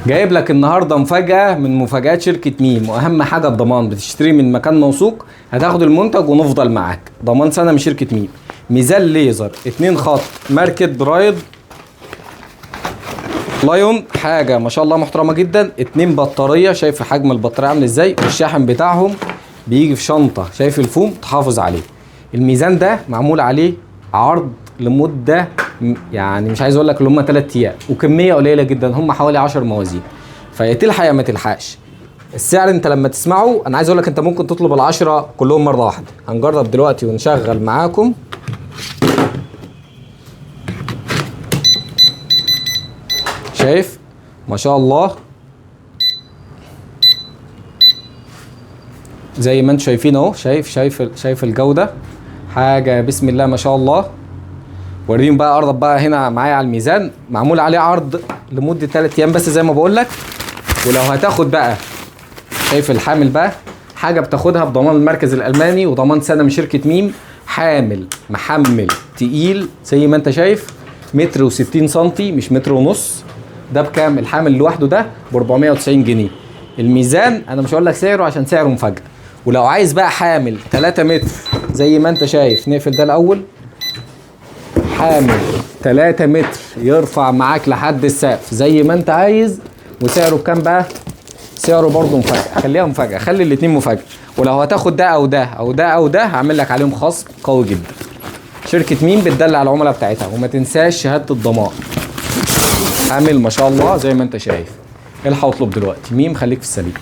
جايب لك النهارده مفاجأة من مفاجآت شركة ميم، واهم حاجة الضمان. بتشتري من مكان موثوق هتاخد المنتج ونفضل معاك ضمان سنة من شركة ميم. ميزان ليزر 2 خط ماركة برايد لايون، حاجة ما شاء الله محترمة جدا. 2 بطارية، شايف حجم البطارية عامل ازاي، والشاحن بتاعهم بيجي في شنطة، شايف الفوم تحافظ عليه. الميزان ده معمول عليه عرض لمدة يعني مش عايز اقول لك اللي هم 3 ايام، وكميه قليله جدا، هم حوالي 10 موازين، فيا تلحق يا ما تلحقش. السعر انت لما تسمعه، انا عايز اقول لك انت ممكن تطلب ال10 كلهم مره واحده. هنجرب دلوقتي ونشغل معاكم. شايف ما شاء الله، زي ما انتم شايفين اهو. شايف الجوده، حاجه بسم الله ما شاء الله. وريهم بقى، قرب بقى هنا معايا على الميزان، معمول عليه عرض لمده 3 ايام بس زي ما بقول لك. ولو هتاخد بقى، شايف الحامل بقى، حاجه بتاخدها بضمان المركز الالماني وضمان سنه من شركه ميم. حامل محمل تقيل زي ما انت شايف، 1.60 متر مش 1.5 متر. ده بكام الحامل لوحده؟ ده ب 490 جنيه. الميزان انا مش هقول لك سعره عشان سعره مفاجاه. ولو عايز بقى حامل 3 متر زي ما انت شايف، نقفل ده الاول. حامل 3 متر يرفع معاك لحد السقف زي ما انت عايز. وسعره بكام بقى؟ سعره برضه مفاجأة، خليها مفاجأة، خلي الاتنين مفاجأة. ولو هتاخد ده او ده او ده او ده، هعمل لك عليهم خصم قوي جدا. شركة ميم بتدلع على العملاء بتاعتها. وما تنساش شهادة الضمان. عامل ما شاء الله زي ما انت شايف. الحق اطلب دلوقتي. ميم، خليك في السليم.